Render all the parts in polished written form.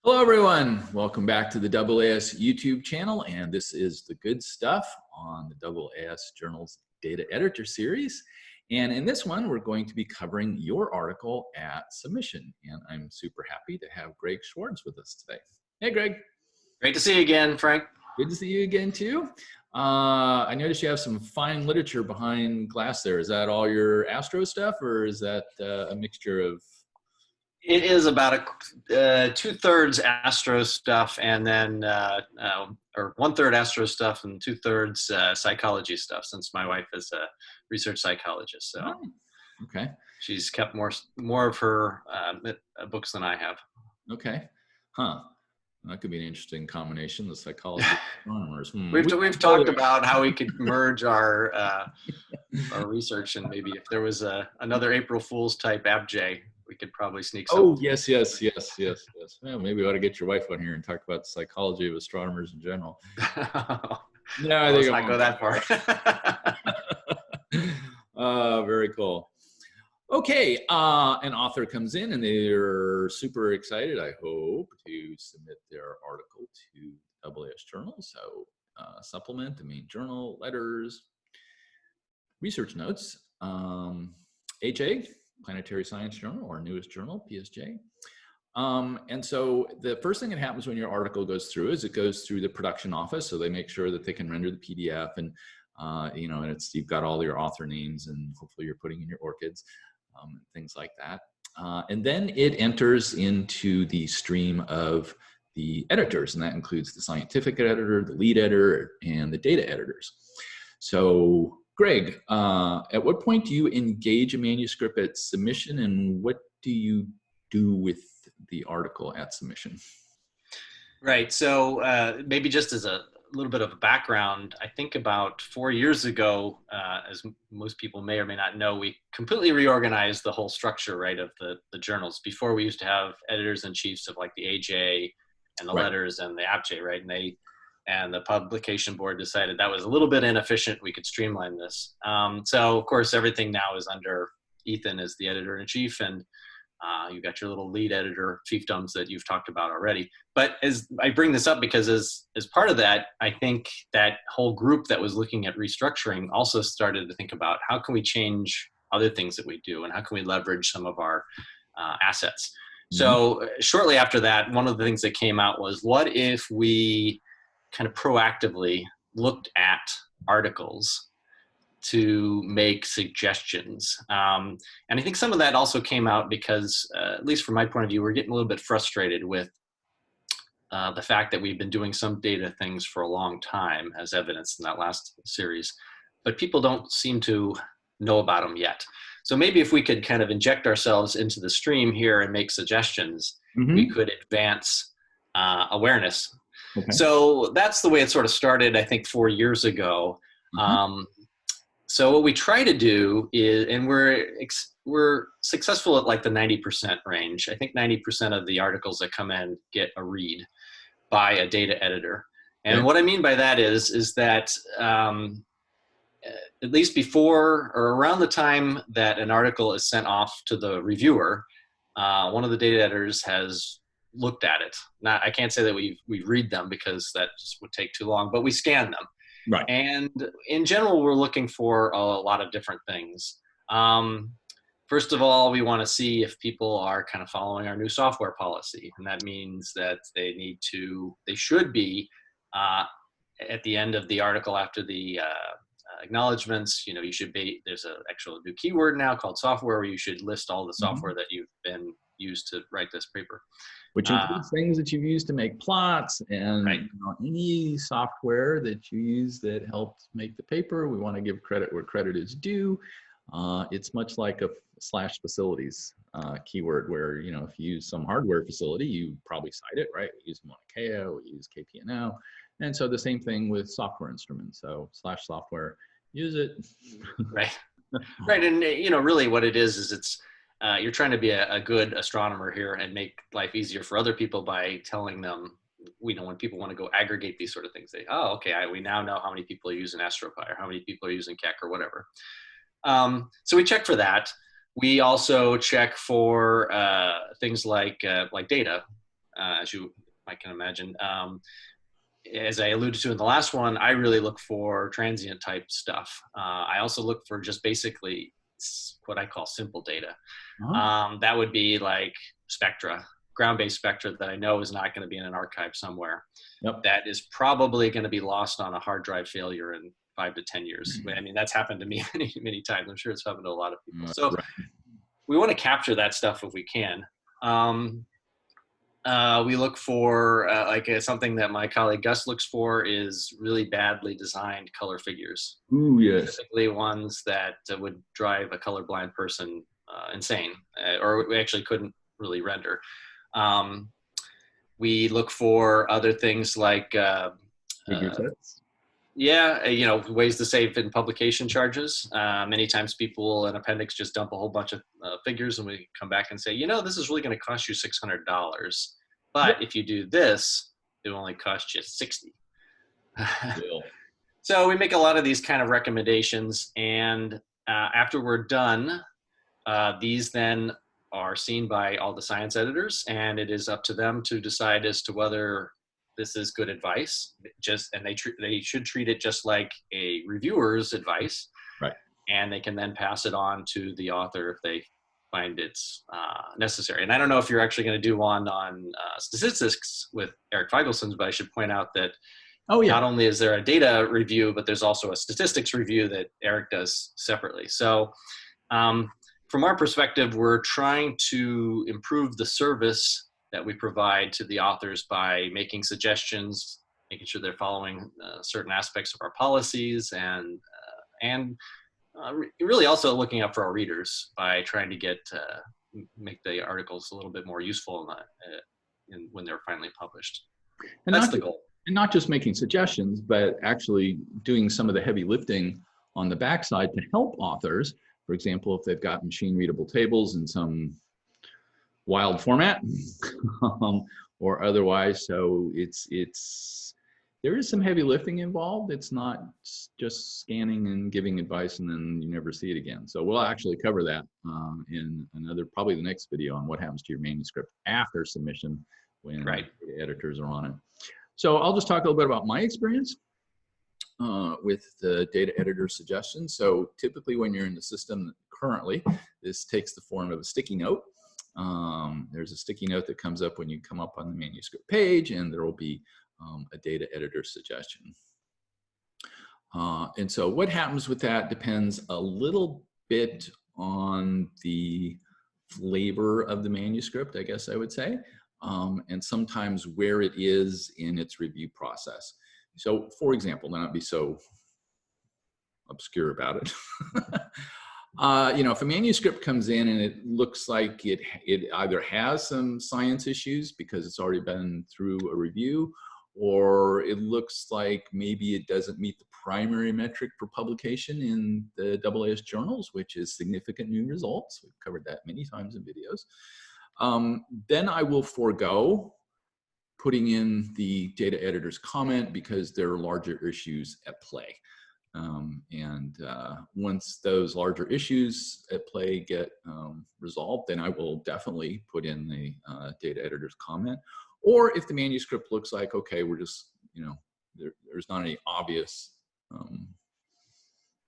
Hello, everyone. Welcome back to the AAS YouTube channel, and this is the good stuff on the AAS Journals Data Editor Series. And in this one, we're going to be covering your article at submission. And I'm super happy to have Greg Schwarz with us today. Hey, Greg. Great to see you again, Frank. Good to see you again, too. I noticed you have some fine literature behind glass there. Is that all your astro stuff, or is that a mixture of? It is about a 2/3 astro stuff, and then or 1/3 astro stuff and 2/3 psychology stuff. Since my wife is a research psychologist, so okay, she's kept more of her books than I have. Okay, huh? That could be an interesting combination. The psychology of astronomers. We've talked about how we could merge our research, and maybe if there was another April Fool's type ABJ, we could probably sneak some. Oh, yes. Well, maybe we ought to get your wife on here and talk about the psychology of astronomers in general. No, I think let's not go that far. Very cool. Okay, an author comes in and they're super excited, I hope, to submit their article to AAS Journals. So supplement, the main journal, letters, research notes, HA, Planetary Science Journal, our newest journal, PSJ. And so the first thing that happens when your article goes through is it goes through the production office. So they make sure that they can render the PDF, and and you've got all your author names, and hopefully you're putting in your ORCIDs, things like that. And then it enters into the stream of the editors, and that includes the scientific editor, the lead editor, and the data editors. So Greg, at what point do you engage a manuscript at submission, and what do you do with the article at submission? Right. So maybe just as a little bit of a background, I think about 4 years ago, as most people may or may not know, we completely reorganized the whole structure, right, of the journals. Before, we used to have editors-in-chiefs of like the AJ and the letters and the ABJ, right? And the publication board decided that was a little bit inefficient. We could streamline this. So of course, everything now is under Ethan as the editor-in-chief, and you got your little lead editor fiefdoms that you've talked about already. But as I bring this up because as part of that, I think that whole group that was looking at restructuring also started to think about how can we change other things that we do, and how can we leverage some of our assets. So shortly after that, one of the things that came out was, what if we kind of proactively looked at articles to make suggestions. And I think some of that also came out because, at least from my point of view, we're getting a little bit frustrated with the fact that we've been doing some data things for a long time, as evidenced in that last series, but people don't seem to know about them yet. So maybe if we could kind of inject ourselves into the stream here and make suggestions, we could advance awareness. Okay. So that's the way it sort of started, I think, 4 years ago. So what we try to do is, and we're successful at like the 90% range. I think 90% of the articles that come in get a read by a data editor. And what I mean by that is that at least before or around the time that an article is sent off to the reviewer, one of the data editors has looked at it. Now, I can't say that we read them because that just would take too long, but we scan them. Right. And in general, we're looking for a lot of different things. First of all, we want to see if people are kind of following our new software policy. And that means that they should be at the end of the article after the acknowledgements, you should be, there's an actual new keyword now called software, where you should list all the software that you've been used to write this paper. Which includes things that you've used to make plots, and any software that you use that helped make the paper. We want to give credit where credit is due. It's much like a /facilities keyword, where if you use some hardware facility, you probably cite it, right? We use Mauna Kea, we use KPNL, and so the same thing with software instruments. So /software, use it. Right, right, and really what it is it's. You're trying to be a good astronomer here and make life easier for other people by telling them, when people want to go aggregate these sort of things, we now know how many people are using AstroPi, or how many people are using Keck, or whatever. So we check for that. We also check for things like data. as you might can imagine. As I alluded to in the last one, I really look for transient type stuff. I also look for just basically what I call simple data. That would be like spectra, ground-based spectra that I know is not going to be in an archive somewhere. Yep. That is probably going to be lost on a hard drive failure in 5 to 10 years. I mean, that's happened to me many, many times. I'm sure it's happened to a lot of people. So we want to capture that stuff if we can. We look for, something that my colleague Gus looks for is really badly designed color figures. Ooh, yes. Typically ones that would drive a colorblind person insane, or we actually couldn't really render. We look for other things like figure sets. Yeah, ways to save in publication charges. Many times people in appendix just dump a whole bunch of figures, and we come back and say, this is really going to cost you $600. But if you do this, it will only cost you $60. So we make a lot of these kind of recommendations, and after we're done, these then are seen by all the science editors, and it is up to them to decide as to whether this is good advice. And they should treat it just like a reviewer's advice, right? And they can then pass it on to the author if they find it's necessary. And I don't know if you're actually going to do one on statistics with Eric Feigelson's, but I should point out that not only is there a data review, but there's also a statistics review that Eric does separately. So from our perspective, we're trying to improve the service that we provide to the authors by making suggestions, making sure they're following certain aspects of our policies, and really also looking out for our readers by trying to make the articles a little bit more useful when they're finally published. And that's the goal. And not just making suggestions, but actually doing some of the heavy lifting on the backside to help authors. For example, if they've got machine readable tables in some wild format or otherwise. So there is some heavy lifting involved. It's not just scanning and giving advice and then you never see it again. So we'll actually cover that in probably the next video on what happens to your manuscript after submission when editors are on it. So I'll just talk a little bit about my experience with the data editor suggestions. So typically when you're in the system currently, this takes the form of a sticky note. There's a sticky note that comes up when you come up on the manuscript page, and there will be a data editor suggestion. And so what happens with that depends a little bit on the flavor of the manuscript, I guess I would say, and sometimes where it is in its review process. So for example, not be so obscure about it. If a manuscript comes in and it looks like it either has some science issues because it's already been through a review, or it looks like maybe it doesn't meet the primary metric for publication in the AAS Journals, which is significant new results. We've covered that many times in videos. Then I will forego putting in the data editor's comment because there are larger issues at play. Once those larger issues at play get resolved, then I will definitely put in the data editor's comment. Or if the manuscript looks like, okay, we're just, there's not any obvious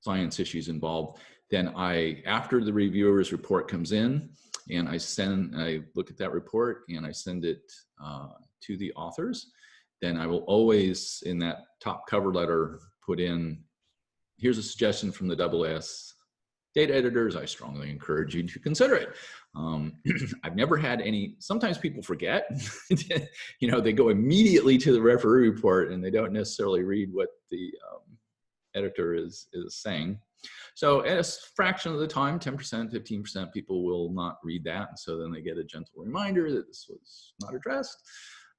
science issues involved, then after the reviewer's report comes in, and I look at that report and I send it to the authors, then I will always, in that top cover letter, put in, here's a suggestion from the AAS data editors. I strongly encourage you to consider it. I've never had any, sometimes people forget, they go immediately to the referee report and they don't necessarily read what the editor is saying. So at a fraction of the time, 10%, 15%, people will not read that. And so then they get a gentle reminder that this was not addressed.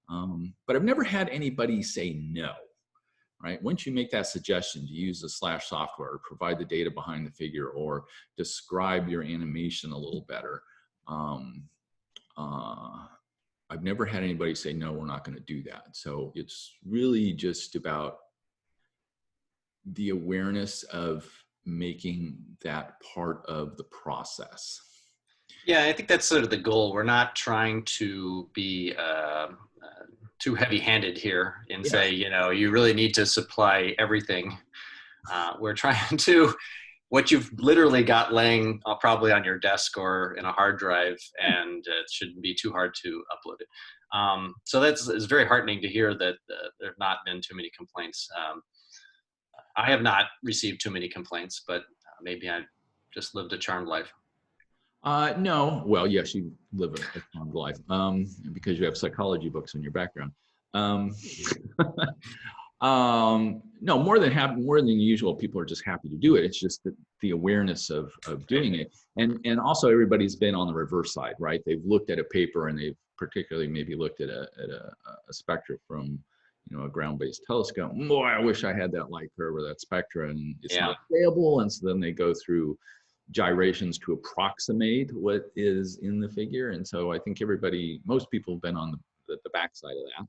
But I've never had anybody say no. Right? Once you make that suggestion to use the / software, or provide the data behind the figure, or describe your animation a little better, I've never had anybody say, no, we're not going to do that. So it's really just about the awareness of making that part of the process. Yeah, I think that's sort of the goal. We're not trying to be too heavy-handed here and Yeah. say, you really need to supply everything. We're trying to, what you've literally got laying probably on your desk or in a hard drive, and it shouldn't be too hard to upload it. So it's very heartening to hear that there have not been too many complaints. I have not received too many complaints, but maybe I just lived a charmed life. No, well, yes, you live a charmed life because you have psychology books in your background. Um, no, more than usual, people are just happy to do it. It's just the awareness of doing it, and also everybody's been on the reverse side, right? They've looked at a paper and they've particularly maybe looked at a spectra from a ground-based telescope. Boy, I wish I had that light curve or that spectra, and it's Yeah. not available. And so then they go through gyrations to approximate what is in the figure. And so I think most people have been on the backside of that.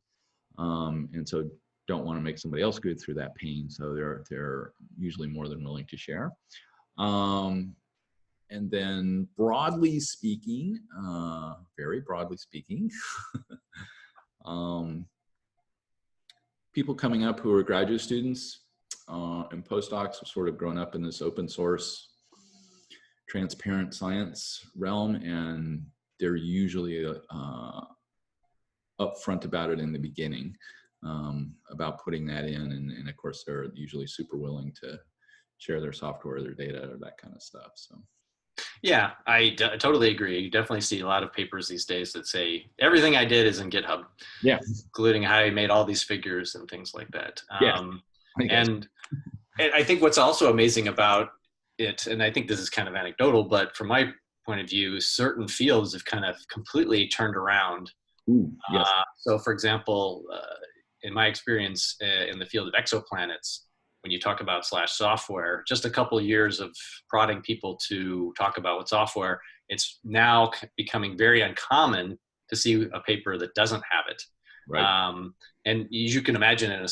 And so don't want to make somebody else go through that pain. So they're usually more than willing to share. And then broadly speaking, very broadly speaking, people coming up who are graduate students and postdocs have sort of grown up in this open source, transparent science realm, and they're usually upfront about it in the beginning, about putting that in, and of course they're usually super willing to share their software, their data, or that kind of stuff. So Yeah, I totally agree. You definitely see a lot of papers these days that say everything I did is in GitHub, yeah, including how I made all these figures and things like that. yeah, And I think what's also amazing about it, and I think this is kind of anecdotal, but from my point of view, certain fields have kind of completely turned around. Ooh, yes. So, for example, in my experience in the field of exoplanets, when you talk about /software, just a couple of years of prodding people to talk about what software, it's now becoming very uncommon to see a paper that doesn't have it. Right. And as you can imagine, in an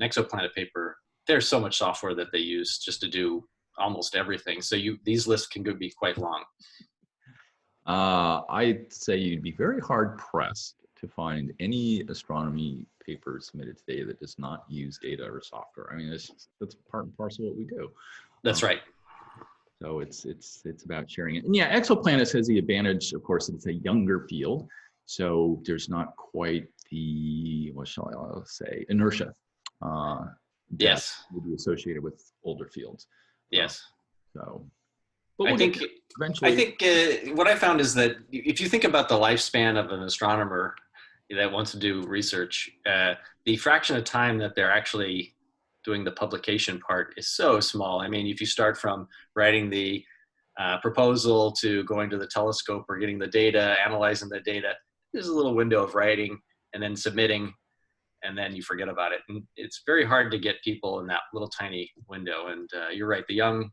exoplanet paper, there's so much software that they use just to do almost everything. So these lists can be quite long. I'd say you'd be very hard pressed to find any astronomy paper submitted today that does not use data or software. I mean, that's part and parcel of what we do. That's right. So it's about sharing it. And yeah, exoplanets has the advantage, of course, that it's a younger field. So there's not quite the, what shall I say, inertia that would be associated with older fields. Yes. So, but I think what I found is that if you think about the lifespan of an astronomer that wants to do research, the fraction of time that they're actually doing the publication part is so small. I mean, if you start from writing the proposal to going to the telescope or getting the data, analyzing the data, there's a little window of writing and then submitting, and then you forget about it. And it's very hard to get people in that little tiny window. And you're right, the young,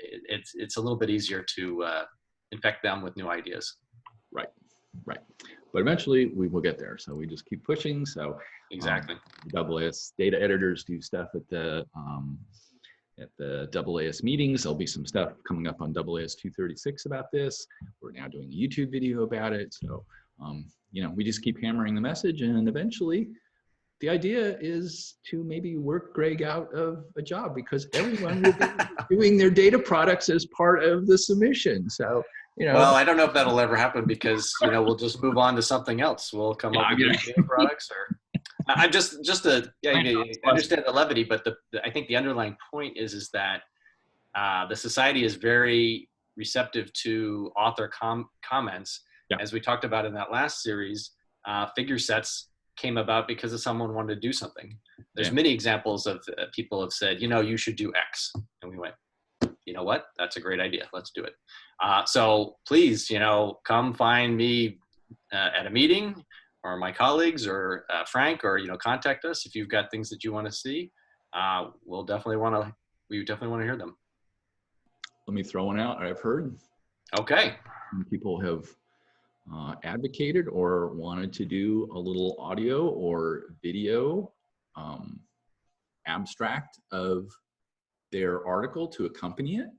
it's a little bit easier to infect them with new ideas. Right. But eventually we will get there. So we just keep pushing. So exactly. AAS data editors do stuff at the AAS meetings. There'll be some stuff coming up on AAS 236 about this. We're now doing a YouTube video about it. So, we just keep hammering the message, and eventually the idea is to maybe work Greg out of a job, because everyone will be doing their data products as part of the submission. So, well, I don't know if that'll ever happen, because, we'll just move on to something else. We'll come up with data products, or I'm just I understand the levity, but I think the underlying point is that the society is very receptive to author comments. Yeah. As we talked about in that last series, figure sets came about because of someone wanted to do something. There's many examples of people have said, you should do X. And we went, you know what? That's a great idea. Let's do it. So please, come find me at a meeting, or my colleagues, or Frank, or, contact us if you've got things that you want to see. We definitely want to hear them. Let me throw one out. I've heard. Okay. People have advocated or wanted to do a little audio or video abstract of their article to accompany it.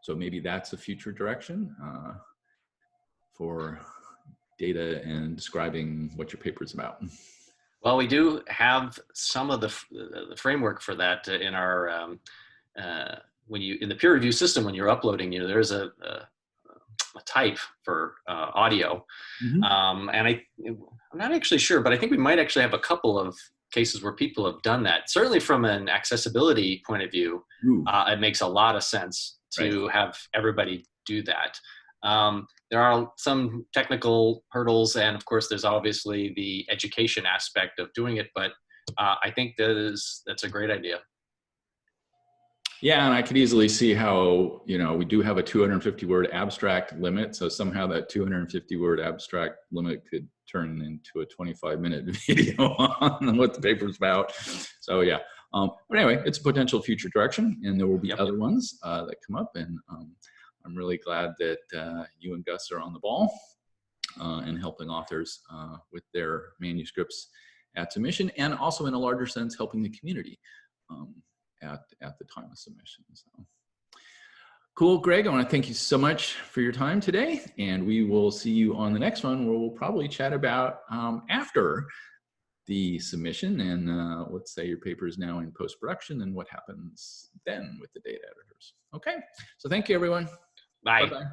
So maybe that's a future direction for data and describing what your paper is about. Well, we do have some of the framework for that in our when you in the peer review system when you're uploading. There's a type for audio, and I'm not actually sure, but I think we might actually have a couple of cases where people have done that. Certainly, from an accessibility point of view, it makes a lot of sense to have everybody do that. There are some technical hurdles, and of course, there's obviously the education aspect of doing it. But I think that's a great idea. Yeah, and I could easily see how, we do have a 250-word abstract limit, so somehow that 250-word abstract limit could turn into a 25-minute video on what the paper's about. So yeah, but anyway, it's a potential future direction, and there will be other ones that come up, and I'm really glad that you and Gus are on the ball and helping authors with their manuscripts at submission, and also in a larger sense, helping the community at the time of submission. So cool, Greg, I want to thank you so much for your time today, and we will see you on the next one where we'll probably chat about after the submission and let's say your paper is now in post-production and what happens then with the data editors. Okay, so thank you, everyone. Bye. Bye-bye.